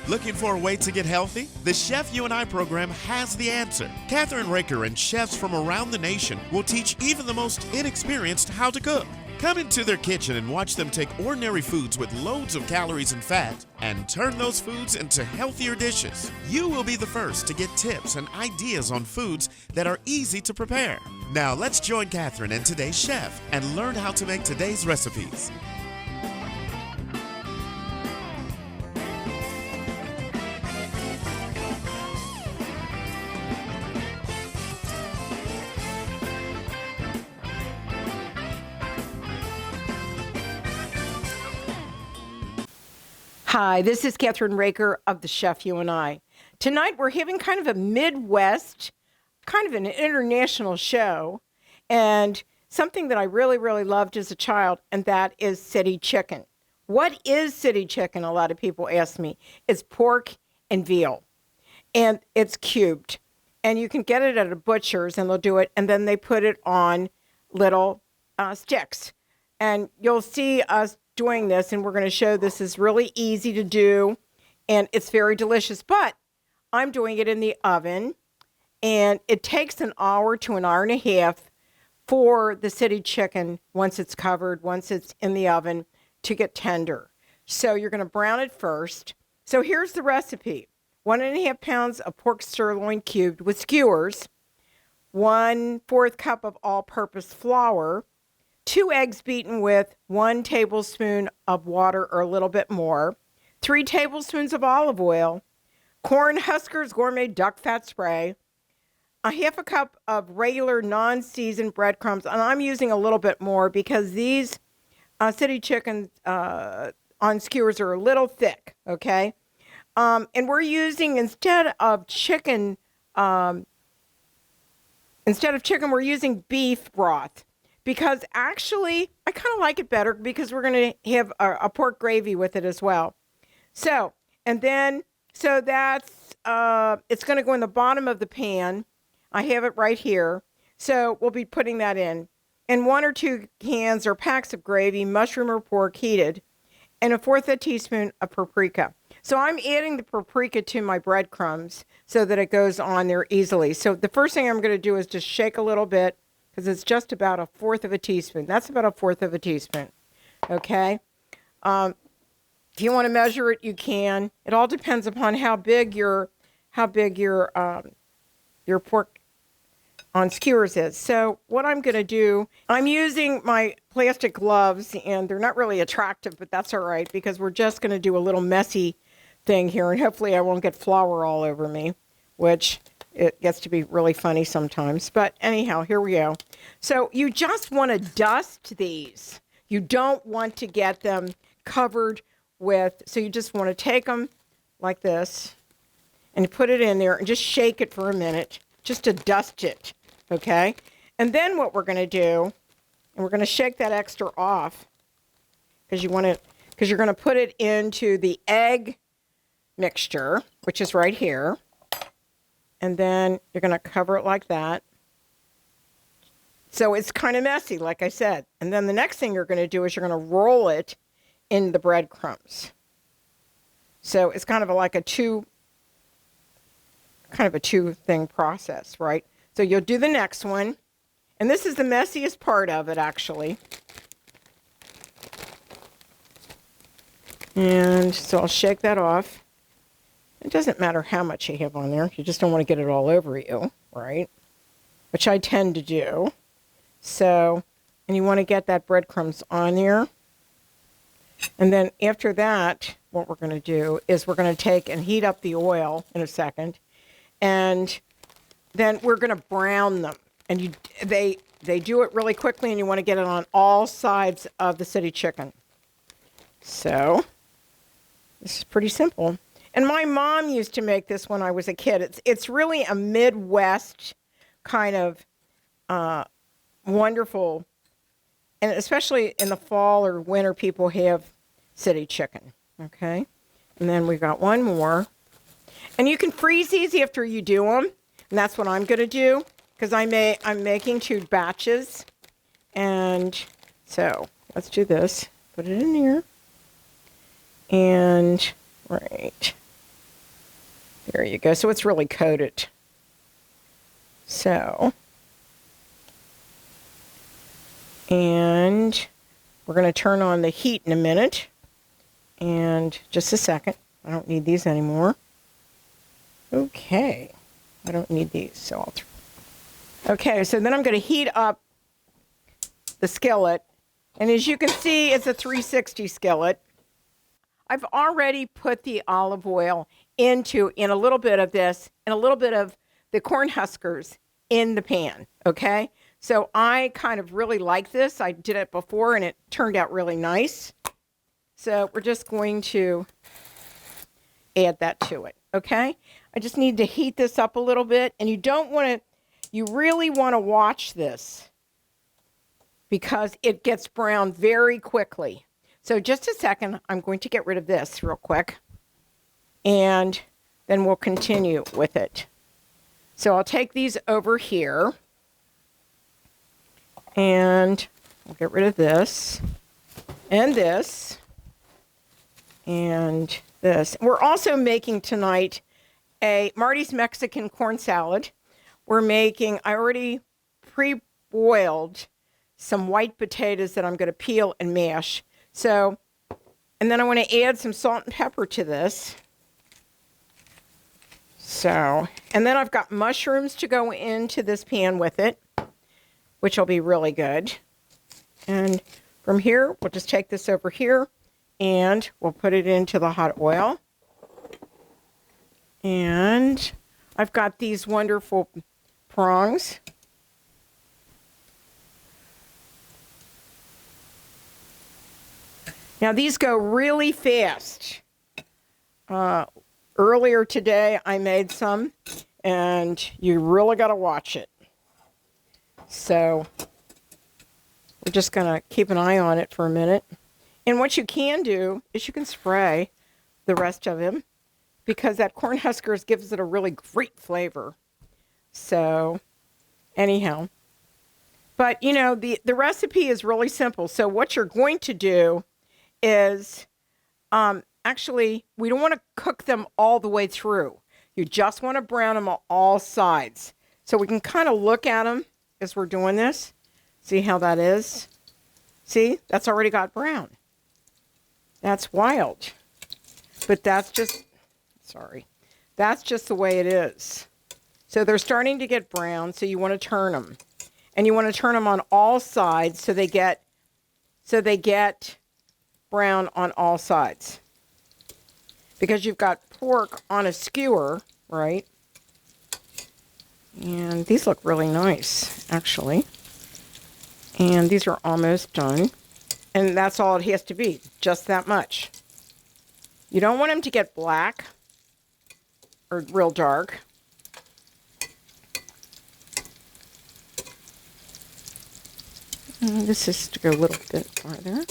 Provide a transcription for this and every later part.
Looking for a way to get healthy? The Chef You and I program has the answer. Kathryn Raaker and chefs from around the nation will teach even the most inexperienced how to cook. Come into their kitchen and watch them take ordinary foods with loads of calories and fat and turn those foods into healthier dishes. You will be the first to get tips and ideas on foods that are easy to prepare. Now let's join Kathryn and today's chef and learn how to make today's recipes. Hi, this is Kathryn Raaker of The Chef You and I. Tonight we're having kind of a Midwest, kind of an international show, and something that I really, really loved as a child, and that is city chicken. What is city chicken? A lot of people ask me. It's pork and veal, and it's cubed. And you can get it at a butcher's, and they'll do it, and then they put it on little sticks. And you'll see us doing this, and we're going to show this is really easy to do, and it's very delicious. But I'm doing it in the oven, and it takes an hour to an hour and a half for the city chicken, once it's covered, once it's in the oven, to get tender. So you're going to brown it first. So here's the recipe. 1.5 pounds of pork sirloin cubed with skewers, 1/4 cup of all-purpose flour, 2 eggs beaten with 1 tablespoon of water or a little bit more, 3 tablespoons of olive oil, Corn Huskers Gourmet Duck Fat Spray, 1/2 cup of regular non-seasoned breadcrumbs, and I'm using a little bit more because these city chickens on skewers are a little thick, okay? And we're using, instead of chicken, we're using beef broth. Because actually, I kind of like it better because we're going to have a pork gravy with it as well. So that's, it's going to go in the bottom of the pan. I have it right here. So we'll be putting that in. And 1 or 2 cans or packs of gravy, mushroom or pork heated, and 1/4 teaspoon of paprika. So I'm adding the paprika to my breadcrumbs so that it goes on there easily. So the first thing I'm going to do is just shake a little bit, because it's just about 1/4 teaspoon. That's about 1/4 teaspoon, okay? If you want to measure it, you can. It all depends upon how big your pork on skewers is. So what I'm going to do, I'm using my plastic gloves, and they're not really attractive, but that's all right, because we're just going to do a little messy thing here, and hopefully I won't get flour all over me, which it gets to be really funny sometimes. But anyhow, here we go. So you just want to dust these. You don't want to get them covered with, so you just want to take them like this and put it in there and just shake it for a minute just to dust it, okay? And then what we're going to do, and we're going to shake that extra off because you're going to put it into the egg mixture, which is right here. And then you're going to cover it like that. So it's kind of messy, like I said. And then the next thing you're going to do is you're going to roll it in the breadcrumbs. So it's kind of like a two thing process, right? So you'll do the next one. And this is the messiest part of it, actually. And so I'll shake that off. It doesn't matter how much you have on there. You just don't want to get it all over you, right? Which I tend to do. So, and you want to get that breadcrumbs on there. And then after that, what we're going to do is we're going to take and heat up the oil in a second. And then we're going to brown them. And they do it really quickly, and you want to get it on all sides of the city chicken. So, this is pretty simple. And my mom used to make this when I was a kid. It's really a Midwest kind of wonderful, and especially in the fall or winter, people have city chicken, okay? And then we've got one more. And you can freeze these after you do them, and that's what I'm going to do, because I'm making 2 batches. And so let's do this. Put it in here. And, right. There you go. So it's really coated. So, and we're going to turn on the heat in a minute. And just a second. I don't need these anymore. Okay. I don't need these, so I'll okay, so then I'm going to heat up the skillet. And as you can see, it's a 360 skillet. I've already put the olive oil in a little bit of this and a little bit of the corn huskers in the pan, okay? So I kind of really like this. I did it before and it turned out really nice. So we're just going to add that to it, okay? I just need to heat this up a little bit, and you really want to watch this because it gets brown very quickly. So just a second, I'm going to get rid of this real quick, and then we'll continue with it. So I'll take these over here, and we'll get rid of this, and this, and this. We're also making tonight a Marty's Mexican corn salad. We're making, I already pre-boiled some white potatoes that I'm going to peel and mash. So, and then I want to add some salt and pepper to this. So, and then I've got mushrooms to go into this pan with it, which will be really good. And from here, we'll just take this over here and we'll put it into the hot oil. And I've got these wonderful prongs. Now these go really fast. Earlier today I made some and you really got to watch it. So we're just going to keep an eye on it for a minute. And what you can do is you can spray the rest of them because that corn huskers gives it a really great flavor. So anyhow, but you know, the recipe is really simple. So what you're going to do is, actually, we don't want to cook them all the way through. You just want to brown them on all sides. So we can kind of look at them as we're doing this. See how that is? See, that's already got brown. That's wild. But that's just, that's just the way it is. So they're starting to get brown, so you want to turn them. And you want to turn them on all sides so they get brown on all sides. Because you've got pork on a skewer, right? And these look really nice, actually. And these are almost done. And that's all it has to be, just that much. You don't want them to get black or real dark. And this is to go a little bit farther.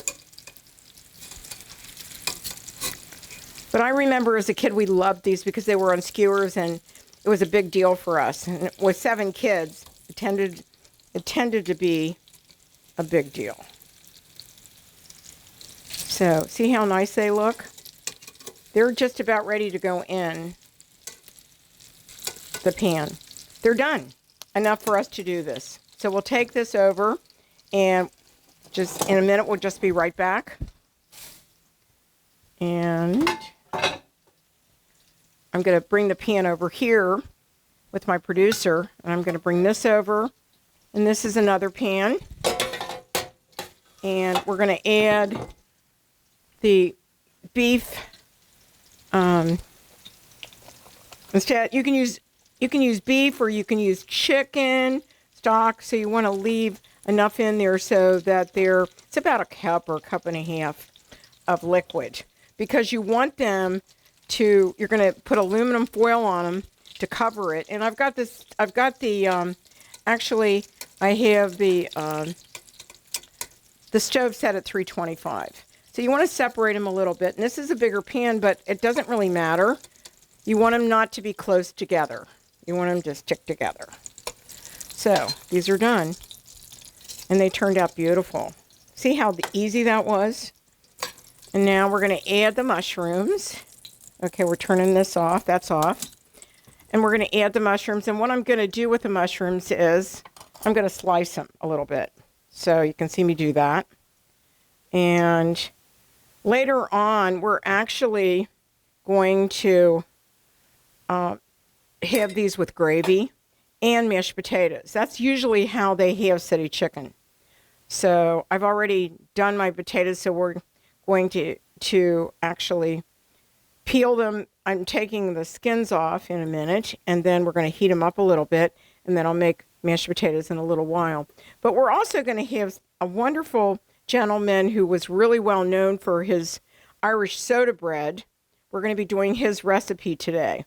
But I remember as a kid we loved these because they were on skewers and it was a big deal for us. And with 7 kids, it tended to be a big deal. So, see how nice they look? They're just about ready to go in the pan. They're done. Enough for us to do this. So we'll take this over and just in a minute we'll just be right back. And I'm going to bring the pan over here with my producer. And I'm going to bring this over. And this is another pan. And we're going to add the beef. Instead, you can use beef or you can use chicken stock. So you want to leave enough in there so that it's about a cup or a cup and a half of liquid. Because you want them to, you're going to put aluminum foil on them to cover it. And actually I have the stove set at 325. So you want to separate them a little bit. And this is a bigger pan, but it doesn't really matter. You want them not to be close together. You want them to stick together. So these are done. And they turned out beautiful. See how easy that was? And now we're going to add the mushrooms. Okay, we're turning this off. That's off. And we're going to add the mushrooms. And what I'm going to do with the mushrooms is I'm going to slice them a little bit. So you can see me do that. And later on, we're actually going to have these with gravy and mashed potatoes. That's usually how they have city chicken. So I've already done my potatoes, so we're going to actually peel them. I'm taking the skins off in a minute, and then we're going to heat them up a little bit, and then I'll make mashed potatoes in a little while. But we're also going to have a wonderful gentleman who was really well known for his Irish soda bread. We're going to be doing his recipe today.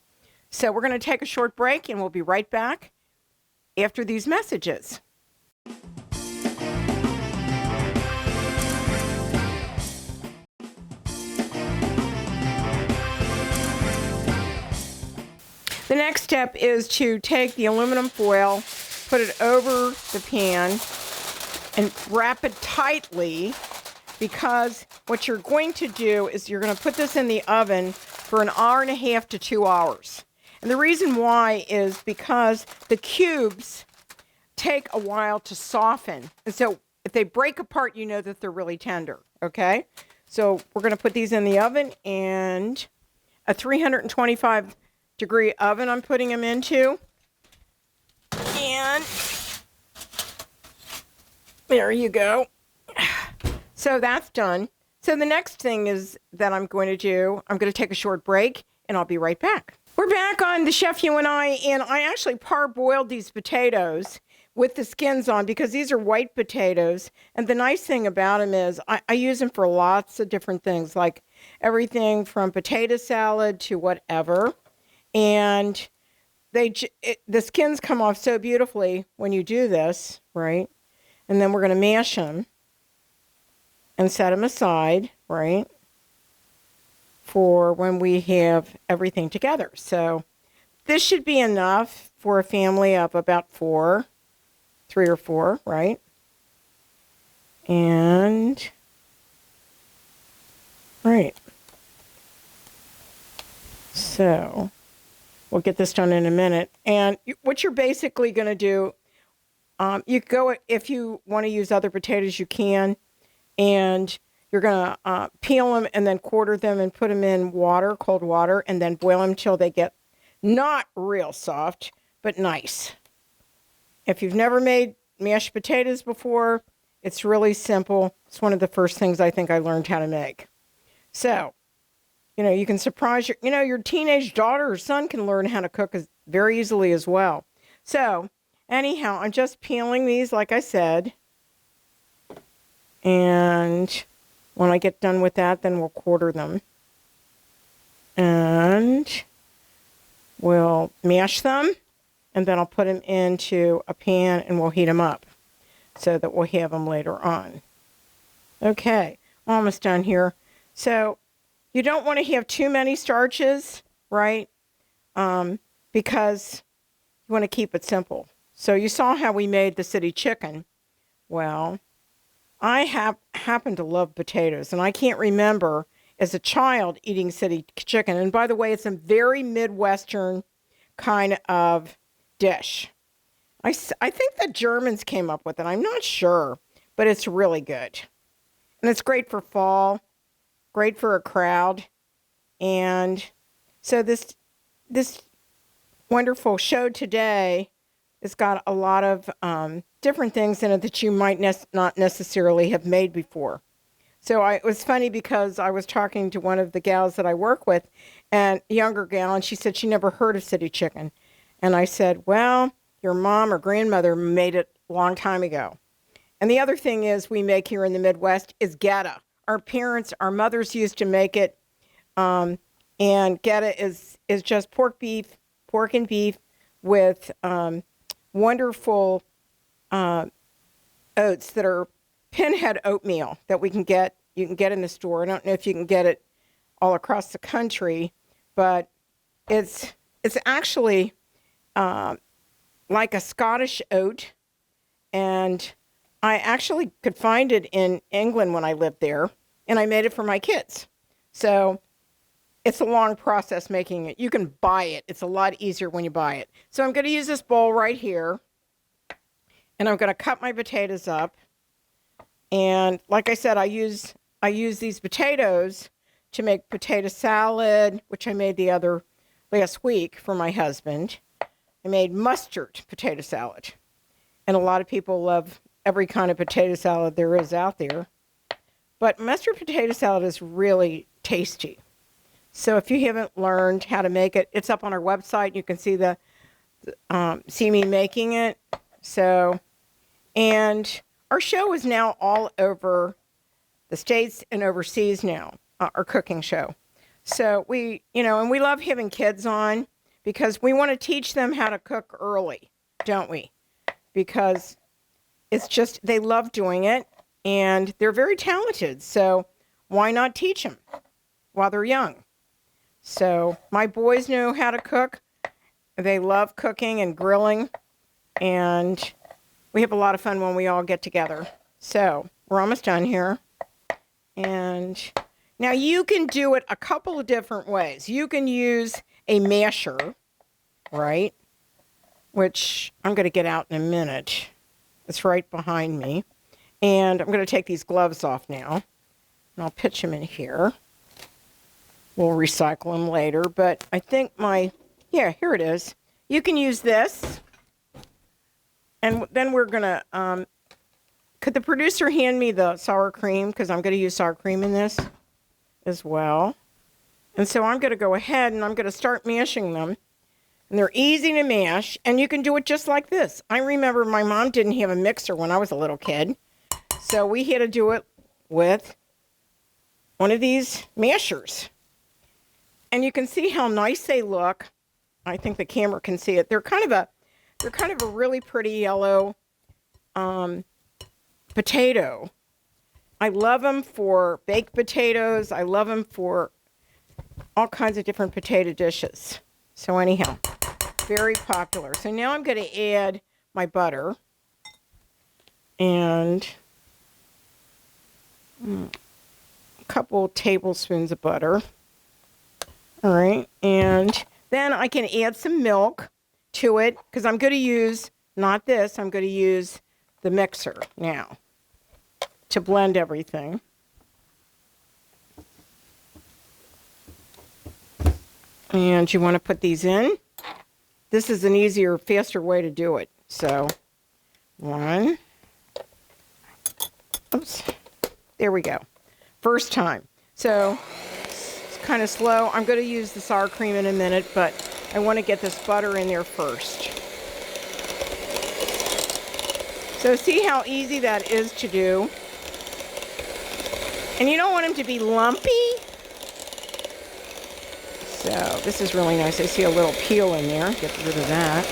So we're going to take a short break, and we'll be right back after these messages. The next step is to take the aluminum foil, put it over the pan, and wrap it tightly, because what you're going to do is you're going to put this in the oven for 1.5 hours to 2 hours. And the reason why is because the cubes take a while to soften. And so if they break apart, you know that they're really tender, okay? So we're going to put these in the oven, and a 325-degree oven I'm putting them into. And there you go. So that's done. So the next thing is that I'm going to do, I'm going to take a short break, and I'll be right back. We're back on the Chef You and I actually parboiled these potatoes with the skins on because these are white potatoes. And the nice thing about them is I use them for lots of different things, like everything from potato salad to whatever. And the skins come off so beautifully when you do this, right? And then we're going to mash them and set them aside, right, for when we have everything together. So this should be enough for a family of about 3 or 4, right? And, right. So we'll get this done in a minute. And what you're basically going to do, you go, if you want to use other potatoes, you can. And you're going to peel them and then quarter them and put them in water, cold water, and then boil them till they get not real soft, but nice. If you've never made mashed potatoes before, it's really simple. It's one of the first things I think I learned how to make. So, you can surprise your teenage daughter or son can learn how to cook very easily as well. So, anyhow, I'm just peeling these, like I said. And when I get done with that, then we'll quarter them. And we'll mash them. And then I'll put them into a pan and we'll heat them up so that we'll have them later on. Okay, almost done here. So you don't want to have too many starches, right? Because you want to keep it simple. So you saw how we made the city chicken. Well, I happen to love potatoes, and I can't remember as a child eating city chicken. And by the way, it's a very Midwestern kind of dish. I think the Germans came up with it. I'm not sure, but it's really good. And it's great for fall, great for a crowd. And so this wonderful show today has got a lot of different things in it that you might not necessarily have made before. So it was funny because I was talking to one of the gals that I work with, and a younger gal, and she said she never heard of city chicken. And I said, well, your mom or grandmother made it a long time ago. And the other thing is we make here in the Midwest is geta. Our mothers used to make it, and geta is just pork and beef with wonderful oats that are pinhead oatmeal that you can get in the store. I don't know if you can get it all across the country, but it's actually like a Scottish oat, and I actually could find it in England when I lived there, and I made it for my kids. So it's a long process making it. You can buy it. It's a lot easier when you buy it. So I'm going to use this bowl right here. And I'm going to cut my potatoes up. And like I said, I use these potatoes to make potato salad, which I made last week for my husband. I made mustard potato salad. And a lot of people love every kind of potato salad there is out there. But mustard potato salad is really tasty. So if you haven't learned how to make it, it's up on our website. You can see see me making it. So, and our show is now all over the States and overseas now, our cooking show. So and we love having kids on because we want to teach them how to cook early, don't we? Because it's just, they love doing it and they're very talented. So why not teach them while they're young? So my boys know how to cook. They love cooking and grilling, and we have a lot of fun when we all get together. So we're almost done here. And now you can do it a couple of different ways. You can use a masher, right? Which I'm going to get out in a minute. It's right behind me. And I'm going to take these gloves off now. And I'll pitch them in here. We'll recycle them later. But I think here it is. You can use this. And then we're going to, could the producer hand me the sour cream? Because I'm going to use sour cream in this as well. And so I'm going to go ahead and I'm going to start mashing them. And they're easy to mash. And you can do it just like this. I remember my mom didn't have a mixer when I was a little kid. So we had to do it with one of these mashers. And you can see how nice they look. I think the camera can see it. They're kind of a really pretty yellow potato. I love them for baked potatoes. I love them for all kinds of different potato dishes. So anyhow, very popular. So now I'm going to add my butter and a couple tablespoons of butter. All right, and then I can add some milk to it because I'm going to use, not this, I'm going to use the mixer now to blend everything. And you want to put these in. This is an easier, faster way to do it. So, oops, there we go. First time. So, it's kind of slow. I'm going to use the sour cream in a minute, but I want to get this butter in there first. So see how easy that is to do. And you don't want them to be lumpy. So this is really nice. I see a little peel in there. Get rid of that.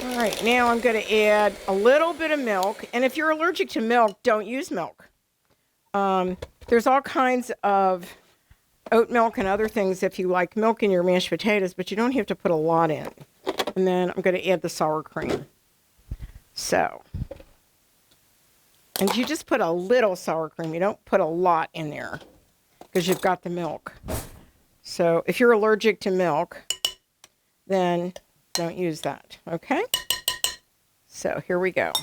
All right, now I'm going to add a little bit of milk. And if you're allergic to milk, don't use milk. There's all kinds of oat milk and other things if you like milk in your mashed potatoes, but you don't have to put a lot in. And then I'm going to add the sour cream. So, and you just put a little sour cream. You don't put a lot in there because you've got the milk. So if you're allergic to milk, then don't use that, okay? So here we go.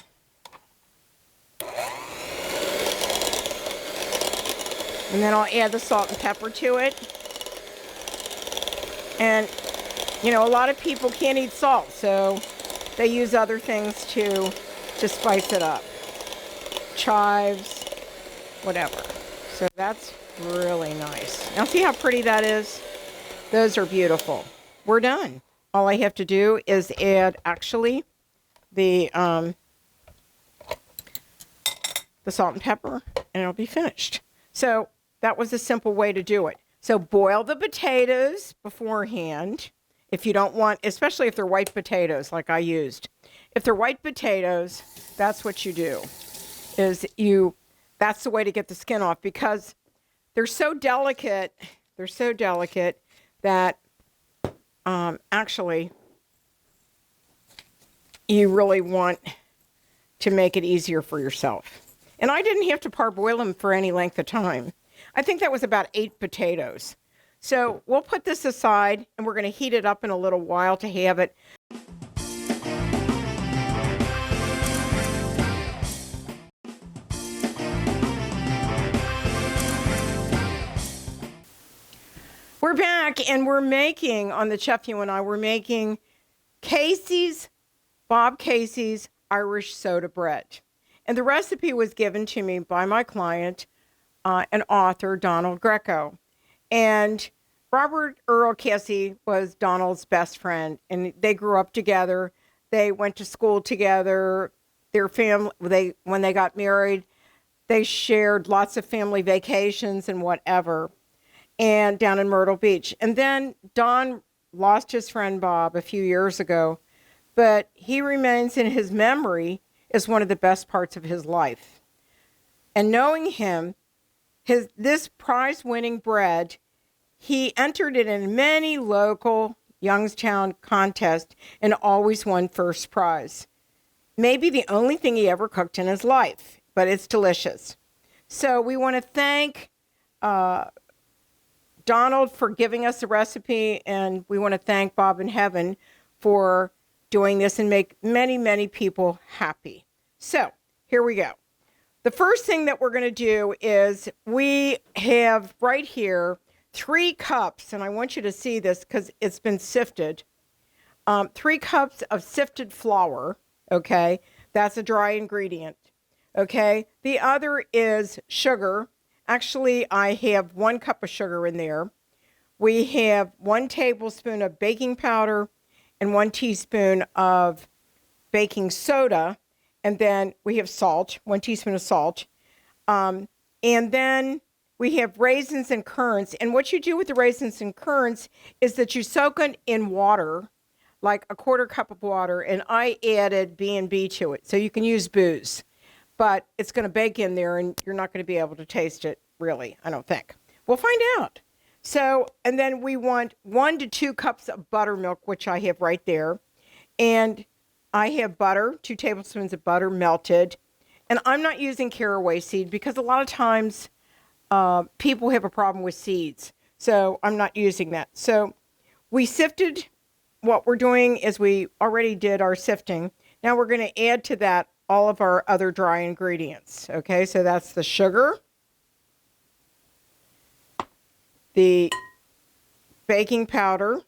And then I'll add the salt and pepper to it. And, you know, a lot of people can't eat salt, so they use other things to spice it up. Chives, whatever. So that's really nice. Now see how pretty that is? Those are beautiful. We're done. All I have to do is add, actually, the salt and pepper, and it'll be finished. So that was a simple way to do it. So boil the potatoes beforehand. If you don't want, especially if they're white potatoes like I used. If they're white potatoes, that's what you do. That's the way to get the skin off because they're so delicate. They're so delicate that actually you really want to make it easier for yourself. And I didn't have to parboil them for any length of time. I think that was about 8 potatoes. So we'll put this aside, and we're going to heat it up in a little while to have it. We're back, and we're making, on the Chef You and I, we're making Bob Casey's Irish soda bread. And the recipe was given to me by my client, an author, Donald Greco. And Robert Earl Casey was Donald's best friend, and they grew up together. They went to school together. Their family, when they got married, they shared lots of family vacations and whatever, and down in Myrtle Beach. And then Don lost his friend Bob a few years ago, but he remains in his memory as one of the best parts of his life. And knowing him, this prize-winning bread, he entered it in many local Youngstown contests and always won first prize. Maybe the only thing he ever cooked in his life, but it's delicious. So we want to thank Donald for giving us the recipe, and we want to thank Bob in Heaven for doing this and make many, many people happy. So here we go. The first thing that we're going to do is we have right here 3 cups, and I want you to see this because it's been sifted. 3 cups of sifted flour, okay? That's a dry ingredient, okay? The other is sugar. Actually, I have 1 cup of sugar in there. We have 1 tablespoon of baking powder and 1 teaspoon of baking soda. And then we have salt, 1 teaspoon of salt. And then we have raisins and currants. And what you do with the raisins and currants is that you soak it in water, like a 1/4 cup of water. And I added B&B to it. So you can use booze. But it's going to bake in there, and you're not going to be able to taste it, really, I don't think. We'll find out. So, and then we want 1 to 2 cups of buttermilk, which I have right there. And I have butter, 2 tablespoons of butter melted. And I'm not using caraway seed because a lot of times people have a problem with seeds. So I'm not using that. So we sifted. What we're doing is we already did our sifting. Now we're going to add to that all of our other dry ingredients. Okay, so that's the sugar, the baking powder,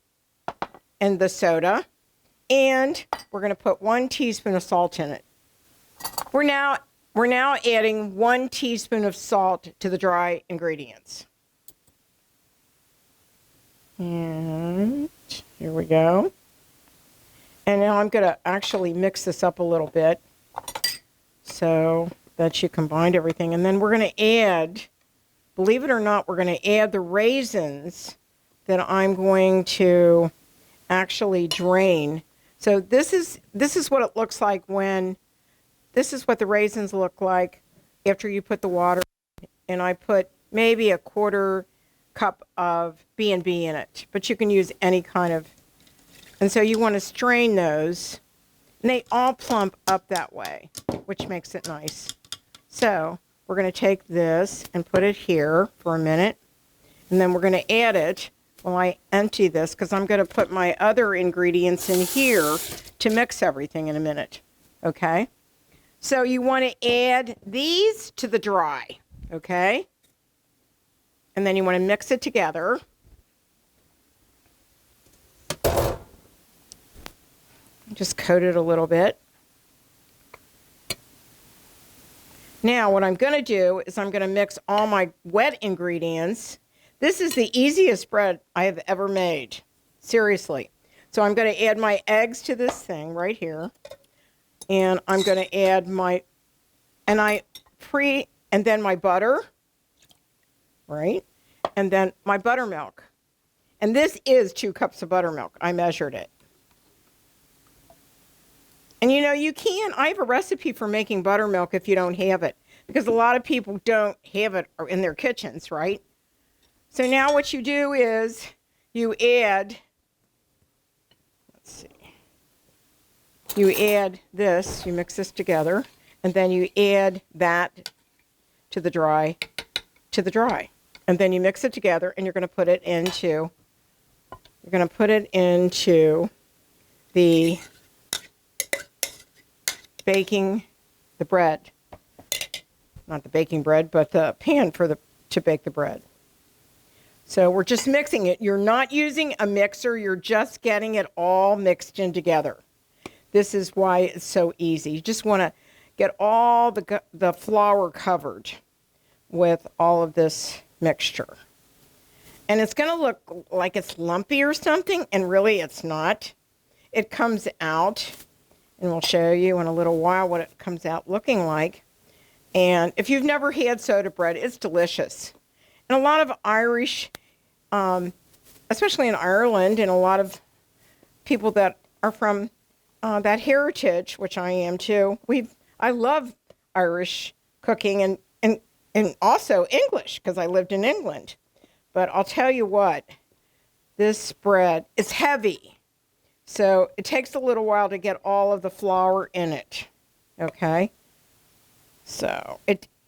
and the soda. And we're going to put 1 teaspoon of salt in it. We're now adding 1 teaspoon of salt to the dry ingredients. And here we go. And now I'm going to actually mix this up a little bit so that you combined everything. And then we're going to add, believe it or not, we're going to add the raisins that I'm going to actually drain. So this is what it looks like this is what the raisins look like after you put the water in. And I put maybe a 1/4 cup of B&B in it, but you can use any kind of, and so you want to strain those, and they all plump up that way, which makes it nice. So we're going to take this and put it here for a minute, and then we're going to add it while I empty this, because I'm going to put my other ingredients in here to mix everything in a minute, okay? So you want to add these to the dry, okay? And then you want to mix it together. Just coat it a little bit. Now what I'm going to do is I'm going to mix all my wet ingredients. This is the easiest bread I have ever made. Seriously. So I'm going to add my eggs to this thing right here. And I'm going to add and then my butter, right? And then my buttermilk. And this is 2 cups of buttermilk. I measured it. And you know, I have a recipe for making buttermilk if you don't have it, because a lot of people don't have it in their kitchens, right? So now what you do is you add, let's see, you add this, you mix this together, and then you add that to the dry, And then you mix it together, and you're going to put it into the the bread. Not the baking bread, but the pan to bake the bread. So we're just mixing it. You're not using a mixer. You're just getting it all mixed in together. This is why it's so easy. You just want to get all the flour covered with all of this mixture. And it's going to look like it's lumpy or something, and really it's not. It comes out, and we'll show you in a little while what it comes out looking like. And if you've never had soda bread, it's delicious. And a lot of Irish, especially in Ireland, and a lot of people that are from that heritage, which I am too, I love Irish cooking and also English, because I lived in England. But I'll tell you what, this bread is heavy. So it takes a little while to get all of the flour in it. Okay? So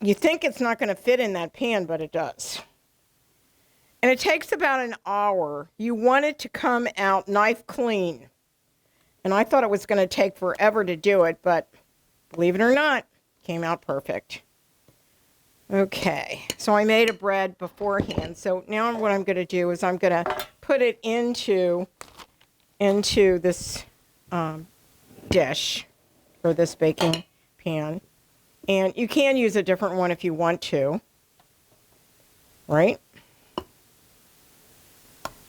you think it's not going to fit in that pan, but it does. And it takes about an hour. You want it to come out knife clean. And I thought it was going to take forever to do it, but believe it or not, it came out perfect. Okay, so I made a bread beforehand. So now what I'm going to do is I'm going to put it into this dish, or this baking pan. And you can use a different one if you want to, right?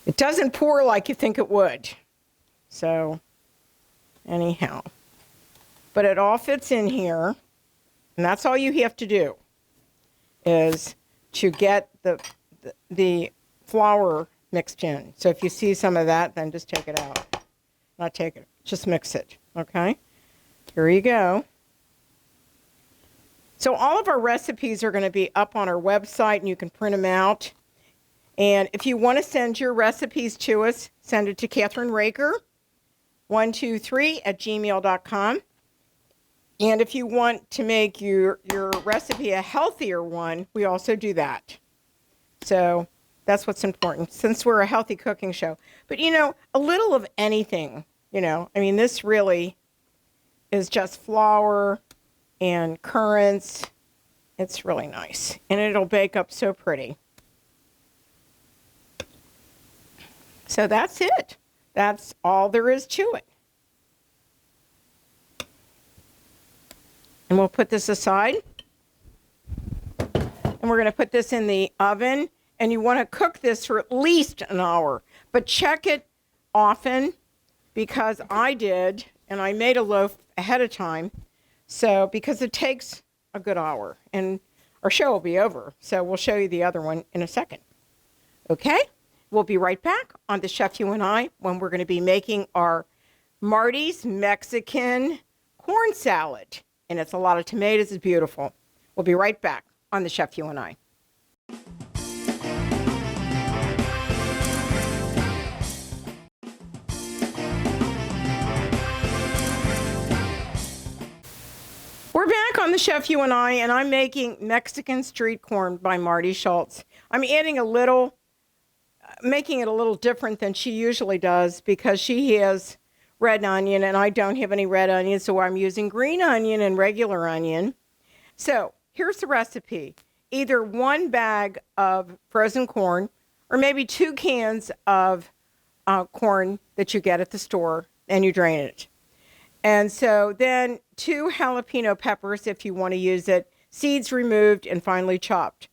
It doesn't pour like you think it would. So anyhow, but it all fits in here, and that's all you have to do, is to get the flour mixed in. So if you see some of that, then just take it out. Not take it, just mix it, okay? Here you go. So all of our recipes are going to be up on our website, and you can print them out. And if you want to send your recipes to us, send it to Kathryn Raaker, 123@gmail.com. And if you want to make your recipe a healthier one, we also do that. So that's what's important, since we're a healthy cooking show. But, a little of anything, this really is just flour and currants. It's really nice. And it'll bake up so pretty. So that's it. That's all there is to it. And we'll put this aside. And we're going to put this in the oven. And you want to cook this for at least an hour. But check it often, because I did, and I made a loaf ahead of time. So, because it takes a good hour. And our show will be over. So we'll show you the other one in a second. Okay? We'll be right back on The Chef You and I, when we're going to be making our Marty's Mexican corn salad. And it's a lot of tomatoes. It's beautiful. We'll be right back on The Chef You and I. We're back on The Chef You and I, and I'm making Mexican street corn by Marty Schultz. I'm adding making it a little different than she usually does, because she has red onion and I don't have any red onion, so I'm using green onion and regular onion. So here's the recipe. Either one bag of frozen corn, or maybe 2 cans of corn that you get at the store, and you drain it. And so then 2 jalapeno peppers if you want to use it, seeds removed and finely chopped.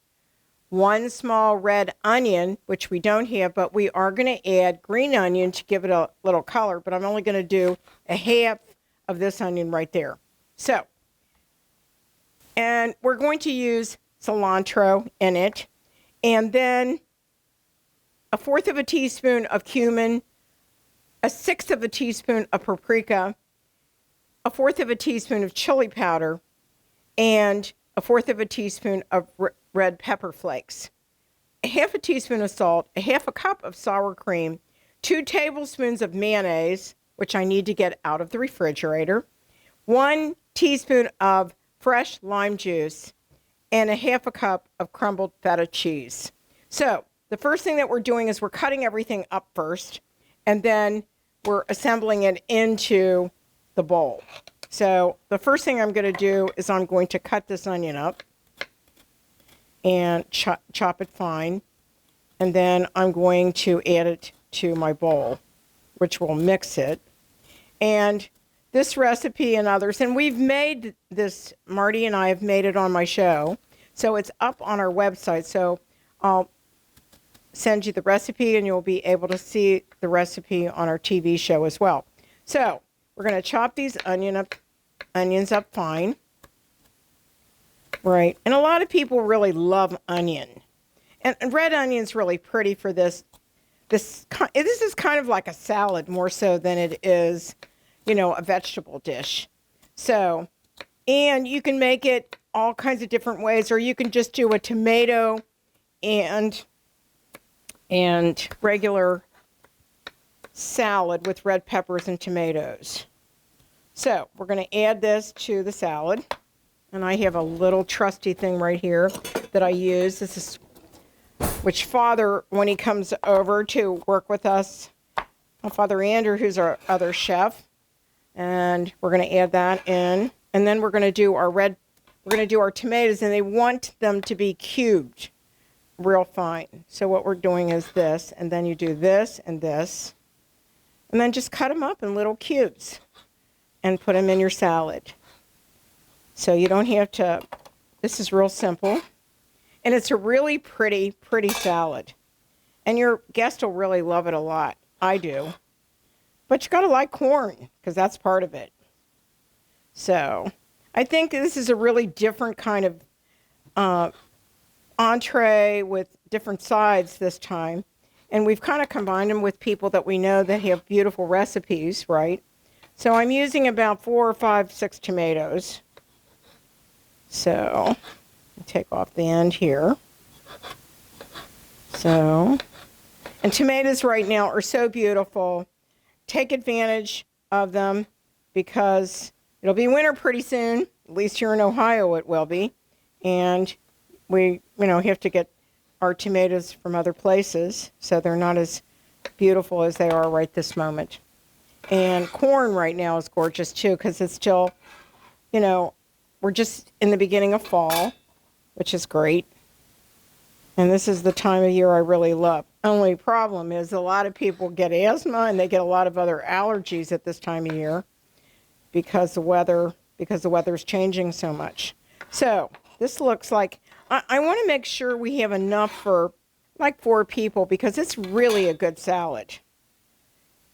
1 small red onion, which we don't have, but we are going to add green onion to give it a little color, but I'm only going to do a half of this onion right there. So, and we're going to use cilantro in it, and then 1/4 of a teaspoon of cumin, 1/6 of a teaspoon of paprika, 1/4 of a teaspoon of chili powder, and 1/4 of a teaspoon of red pepper flakes, 1/2 a teaspoon of salt, 1/2 a cup of sour cream, 2 tablespoons of mayonnaise, which I need to get out of the refrigerator, 1 teaspoon of fresh lime juice, and 1/2 a cup of crumbled feta cheese. So the first thing that we're doing is we're cutting everything up first, and then we're assembling it into the bowl. So the first thing I'm going to do is I'm going to cut this onion up and chop it fine. And then I'm going to add it to my bowl, which will mix it. And this recipe and others, and we've made this, Marty and I have made it on my show. So it's up on our website. So I'll send you the recipe and you'll be able to see the recipe on our TV show as well. So we're going to chop these onions up fine. Right. And a lot of people really love onion. And red onion's really pretty for this. This is kind of like a salad more so than it is, a vegetable dish. So, and you can make it all kinds of different ways, or you can just do a tomato and regular salad with red peppers and tomatoes. So we're going to add this to the salad. And I have a little trusty thing right here that I use. This is which Father, when he comes over to work with us, Father Andrew, who's our other chef, and we're going to add that in. And then we're going to do our tomatoes, and they want them to be cubed real fine. So what we're doing is this, and then you do this, and then just cut them up in little cubes and put them in your salad. So you don't have to, this is real simple. And it's a really pretty salad. And your guest will really love it a lot. I do. But you got to like corn, because that's part of it. So I think this is a really different kind of entree with different sides this time. And we've kind of combined them with people that we know that have beautiful recipes, right? So I'm using about 4 or 5, 6 tomatoes. So take off the end here. So, and tomatoes right now are so beautiful. Take advantage of them because it'll be winter pretty soon. At least here in Ohio it will be. And we, have to get our tomatoes from other places, so they're not as beautiful as they are right this moment. And corn right now is gorgeous too, because it's still, we're just in the beginning of fall, which is great. And this is the time of year I really love. Only problem is a lot of people get asthma and they get a lot of other allergies at this time of year because the weather's changing so much. So this looks like, I want to make sure we have enough for like 4 people because it's really a good salad.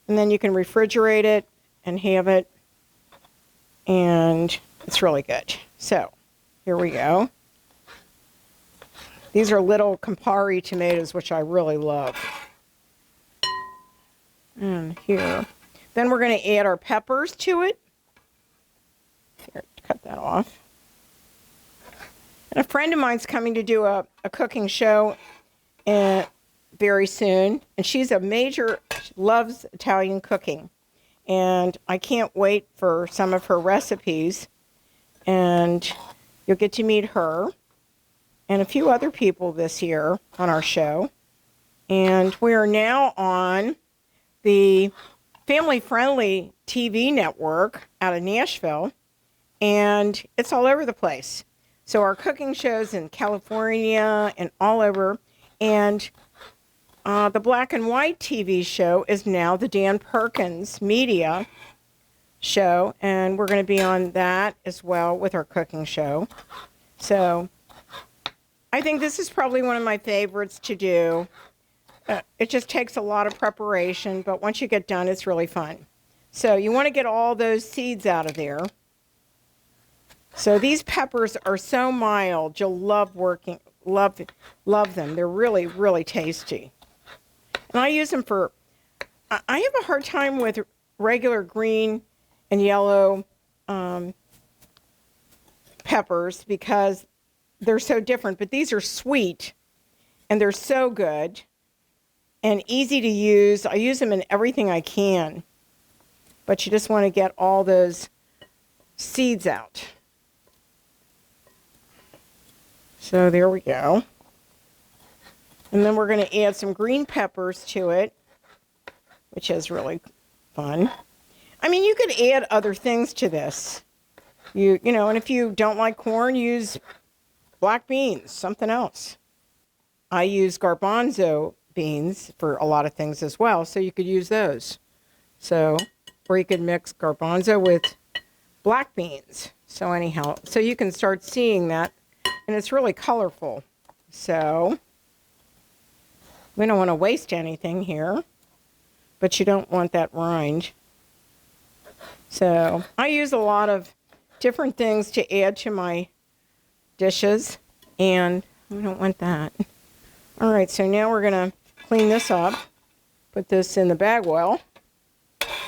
And then you can refrigerate it and have it, and it's really good. So here we go. These are little Campari tomatoes, which I really love. And here. Then we're going to add our peppers to it. Here, cut that off. And a friend of mine's coming to do a cooking show very soon. And she loves Italian cooking. And I can't wait for some of her recipes. And you'll get to meet her and a few other people this year on our show. And we are now on the family-friendly TV network out of Nashville, and it's all over the place. So our cooking shows in California and all over, and the black and white TV show is now the Dan Perkins Media show, and we're going to be on that as well with our cooking show. So I think this is probably one of my favorites to do. It just takes a lot of preparation, but once you get done, it's really fun. So you want to get all those seeds out of there. So these peppers are so mild, you'll love them. They're really, really tasty. And I use them I have a hard time with regular green and yellow peppers because they're so different, but these are sweet and they're so good and easy to use. I use them in everything I can, but you just want to get all those seeds out. So there we go. And then we're going to add some green peppers to it, which is really fun. I mean, you could add other things to this. You know, and if you don't like corn, use black beans, something else. I use garbanzo beans for a lot of things as well, so you could use those. So, or you could mix garbanzo with black beans. So anyhow, so you can start seeing that, and it's really colorful. So, we don't want to waste anything here, but you don't want that rind. So, I use a lot of different things to add to my dishes, and we don't want that. All right, so now we're going to clean this up, put this in the bag well,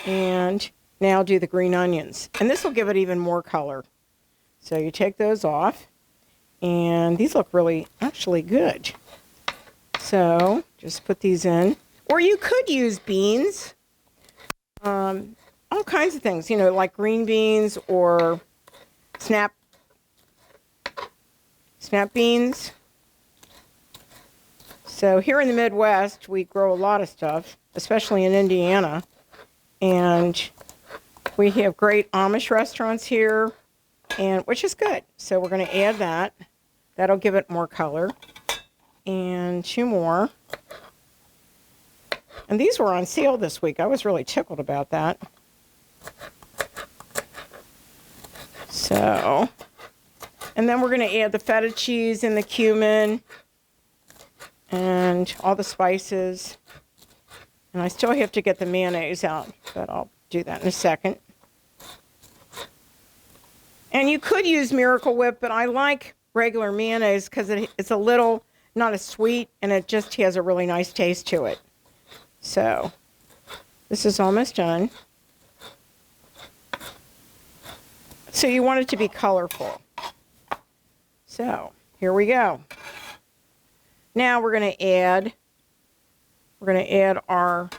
and now do the green onions. And this will give it even more color. So you take those off, and these look really actually good. So just put these in. Or you could use beans, all kinds of things, you know, like green beans or snap beans. So here in the Midwest, we grow a lot of stuff, especially in Indiana. And we have great Amish restaurants here, and which is good. So we're going to add that. That'll give it more color. And 2 more. And these were on sale this week. I was really tickled about that. So, and then we're going to add the feta cheese and the cumin and all the spices. And I still have to get the mayonnaise out, but I'll do that in a second. And you could use Miracle Whip, but I like regular mayonnaise because it's a little not as sweet, and it just has a really nice taste to it. So this is almost done. So you want it to be colorful. So here we go. Now we're going to add our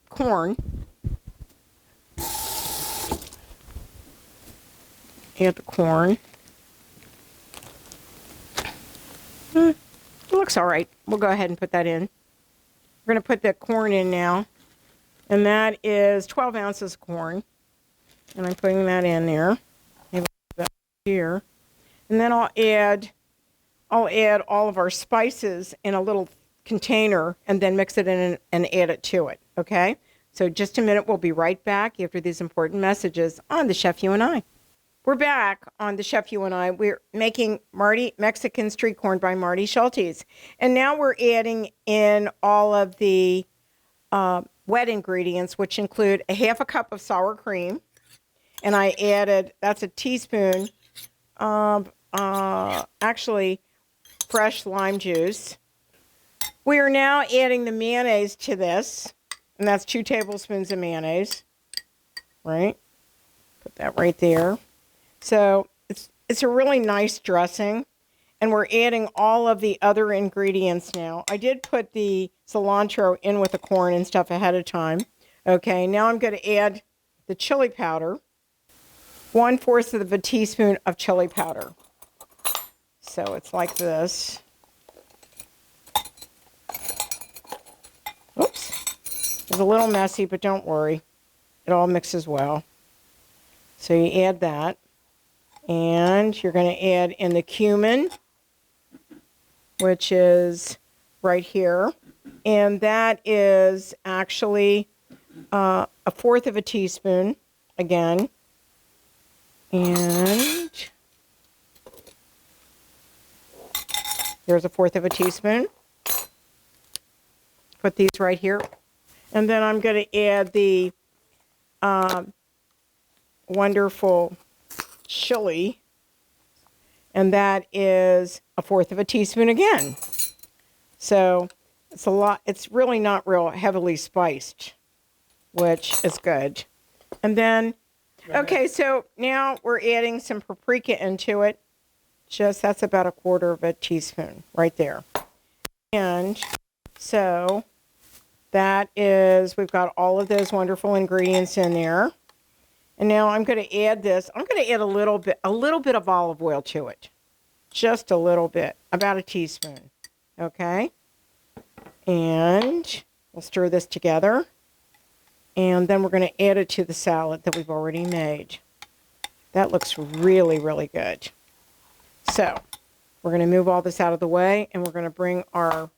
corn. Add the corn. It looks all right. We'll go ahead and put that in. We're going to put the corn in now. And that is 12 ounces of corn. And I'm putting that in there. Maybe about here. And then I'll add all of our spices in a little container and then mix it in and add it to it. Okay? So just a minute. We'll be right back after these important messages on The Chef You and I. We're back on The Chef You and I. We're making Mexican street corn by Marty Schultes. And now we're adding in all of the wet ingredients, which include a half a cup of sour cream. And I added, that's a teaspoon of actually fresh lime juice. We are now adding the mayonnaise to this. And that's 2 tablespoons of mayonnaise. Right? Put that right there. So it's a really nice dressing, and we're adding all of the other ingredients now. I did put the cilantro in with the corn and stuff ahead of time. Okay, now I'm going to add the chili powder, 1/4 of a teaspoon of chili powder. So it's like this. Oops, it's a little messy, but don't worry. It all mixes well. So you add that. And you're going to add in the cumin, which is right here. And that is actually 1/4 of a teaspoon again. And here's 1/4 of a teaspoon. Put these right here. And then I'm going to add the wonderful chili, and that is 1/4 of a teaspoon again. So it's a lot. It's really not real heavily spiced, which is good. And then, okay, so now we're adding some paprika into it. That's about 1/4 of a teaspoon right there. And so that is, we've got all of those wonderful ingredients in there. And now I'm going to add this. I'm going to add a little bit of olive oil to it. Just a little bit, about a teaspoon. Okay? And we'll stir this together. And then we're going to add it to the salad that we've already made. That looks really, really good. So we're going to move all this out of the way, and we're going to bring our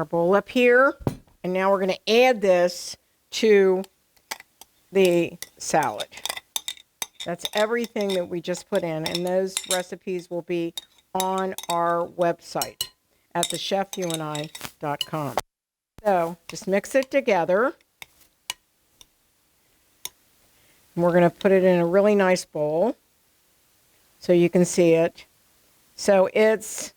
bowl up here. And now we're going to add this to the salad. That's everything that we just put in, and those recipes will be on our website at thechefyouandi.com. So just mix it together. And we're going to put it in a really nice bowl so you can see it. So it's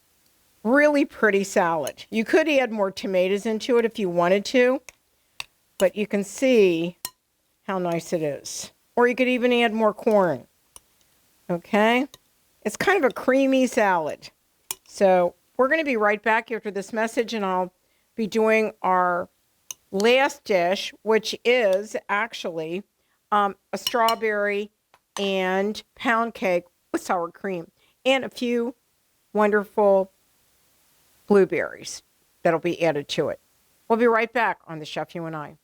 really pretty salad. You could add more tomatoes into it if you wanted to, but you can see how nice it is. Or you could even add more corn. Okay? It's kind of a creamy salad. So we're going to be right back after this message, and I'll be doing our last dish, which is actually a strawberry and pound cake with sour cream and a few wonderful blueberries that'll be added to it. We'll be right back on The Chef You and I.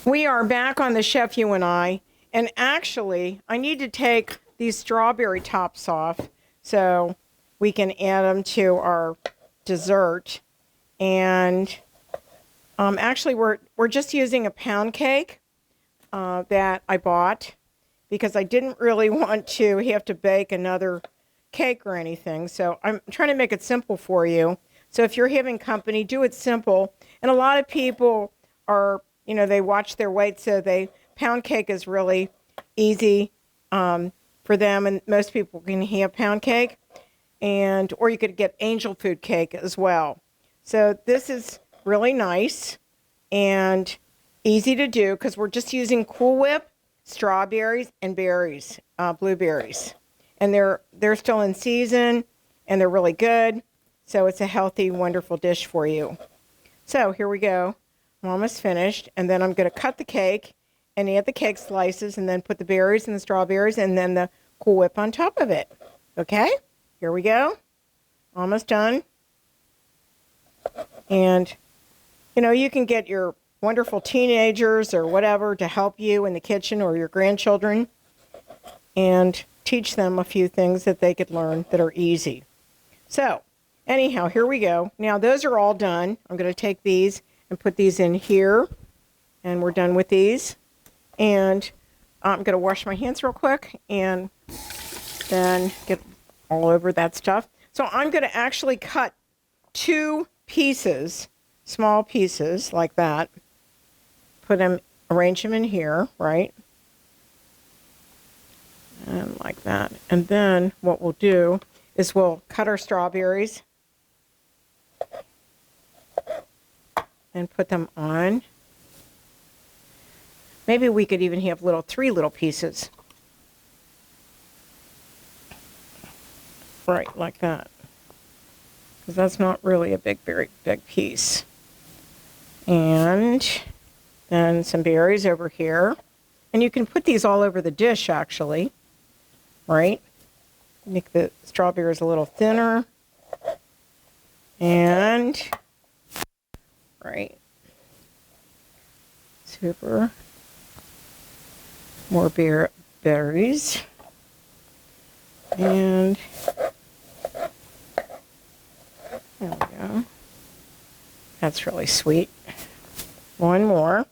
We are back on The Chef You and I, and actually I need to take these strawberry tops off so we can add them to our dessert. And actually we're just using a pound cake that I bought because I didn't really want to have to bake another cake or anything. So I'm trying to make it simple for you. So if you're having company, do it simple. And a lot of people are, they watch their weight, so pound cake is really easy for them, and most people can have pound cake, or you could get angel food cake as well. So this is really nice and easy to do because we're just using Cool Whip, strawberries, and berries, blueberries, and they're still in season and they're really good. So it's a healthy, wonderful dish for you. So here we go. I'm almost finished, and then I'm going to cut the cake and add the cake slices and then put the berries and the strawberries and then the Cool Whip on top of it. Okay? Here we go. Almost done. And, you can get your wonderful teenagers or whatever to help you in the kitchen, or your grandchildren, and teach them a few things that they could learn that are easy. So, anyhow, here we go. Now, those are all done. I'm going to take these and put these in here, and we're done with these. And I'm going to wash my hands real quick and then get all over that stuff. So I'm going to actually cut 2 pieces, small pieces like that. Arrange them in here, right? And like that. And then what we'll do is we'll cut our strawberries and put them on. Maybe we could even have 3 little pieces. Right, like that. Because that's not really a very big piece. And then some berries over here. And you can put these all over the dish, actually. Right? Make the strawberries a little thinner. And right. Super. More berries. And there we go. That's really sweet. One more.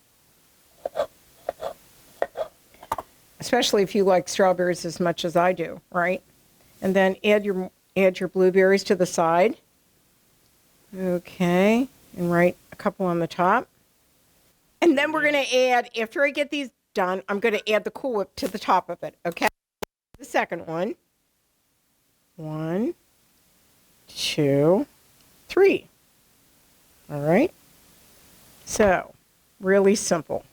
Especially if you like strawberries as much as I do, right? And then add your blueberries to the side. Okay. And write a couple on the top. And then we're going to add, after I get these done, I'm going to add the Cool Whip to the top of it, okay? The second one. 1, 2, 3. All right? So, really simple.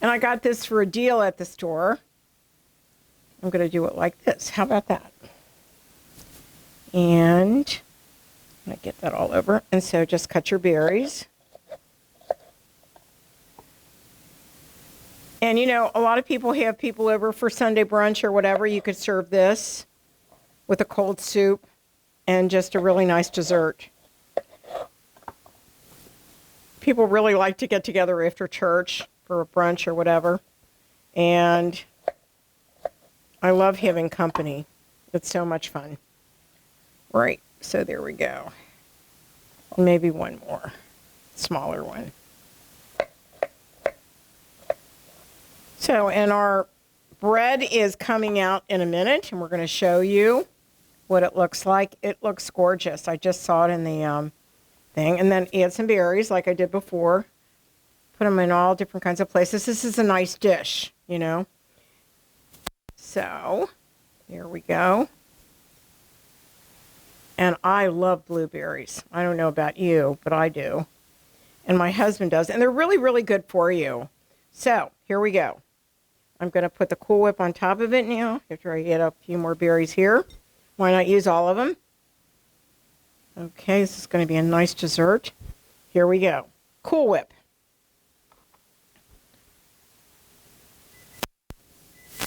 And I got this for a deal at the store. I'm going to do it like this. How about that? And I get that all over. And so just cut your berries. And, you know, a lot of people have people over for Sunday brunch or whatever. You could serve this with a cold soup and just a really nice dessert. People really like to get together after church for a brunch or whatever. And I love having company. It's so much fun. Right, so there we go. Maybe one more, smaller one. So, and our bread is coming out in a minute, and we're going to show you what it looks like. It looks gorgeous. I just saw it in the thing. And then add some berries like I did before. Put them in all different kinds of places. This is a nice dish, you know. So, there we go. And I love blueberries. I don't know about you, but I do. And my husband does. And they're really, really good for you. So, here we go. I'm going to put the Cool Whip on top of it now, after I add a few more berries here. Why not use all of them? Okay, this is going to be a nice dessert. Here we go. Cool Whip.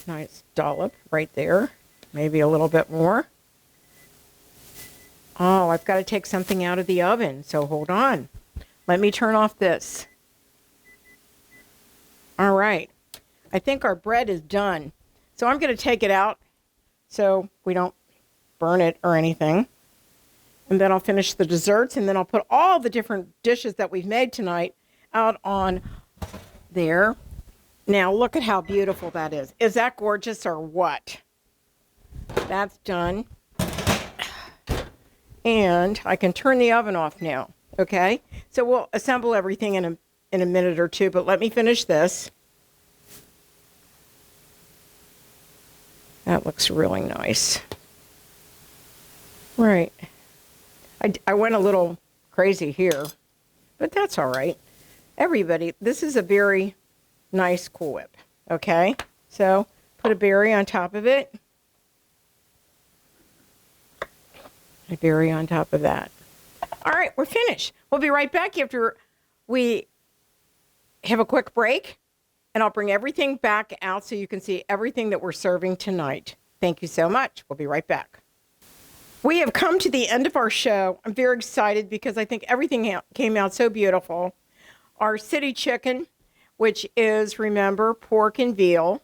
Nice dollop right there. Maybe a little bit more. Oh, I've got to take something out of the oven, so hold on. Let me turn off this. All right. I think our bread is done. So I'm going to take it out so we don't burn it or anything. And then I'll finish the desserts, and then I'll put all the different dishes that we've made tonight out on there. Now, look at how beautiful that is. Is that gorgeous or what? That's done. And I can turn the oven off now, okay? So we'll assemble everything in a minute or two, but let me finish this. That looks really nice. Right. I went a little crazy here, but that's all right. Everybody, this is a very nice Cool Whip, okay? So put a berry on top of it. A berry on top of that. All right, we're finished. We'll be right back after we have a quick break, and I'll bring everything back out so you can see everything that we're serving tonight. Thank you so much. We'll be right back. We have come to the end of our show. I'm very excited because I think everything came out so beautiful. Our city chicken, which is, remember, pork and veal,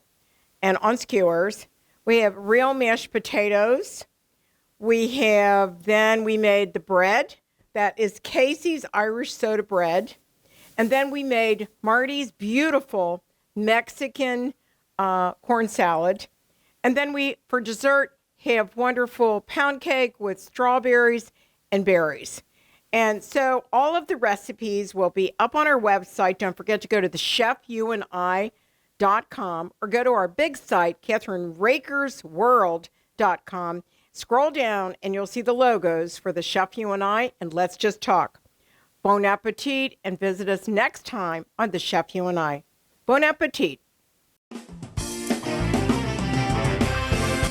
and on skewers. We have real mashed potatoes. We made the bread. That is Casey's Irish soda bread. And then we made Marty's beautiful Mexican corn salad. And then we, for dessert, have wonderful pound cake with strawberries and berries. And so all of the recipes will be up on our website. Don't forget to go to thechefyouandI.com or go to our big site, KathrynRaakersWorld.com. Scroll down and you'll see the logos for the Chef You and I, and let's just talk. Bon appetit, and visit us next time on the Chef You and I. Bon appetit.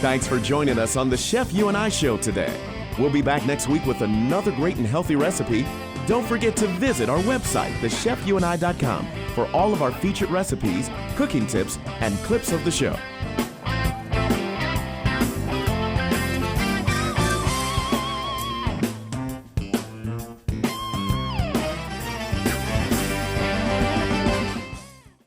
Thanks for joining us on the Chef You and I show today. We'll be back next week with another great and healthy recipe. Don't forget to visit our website, thechefyouandI.com, for all of our featured recipes, cooking tips, and clips of the show.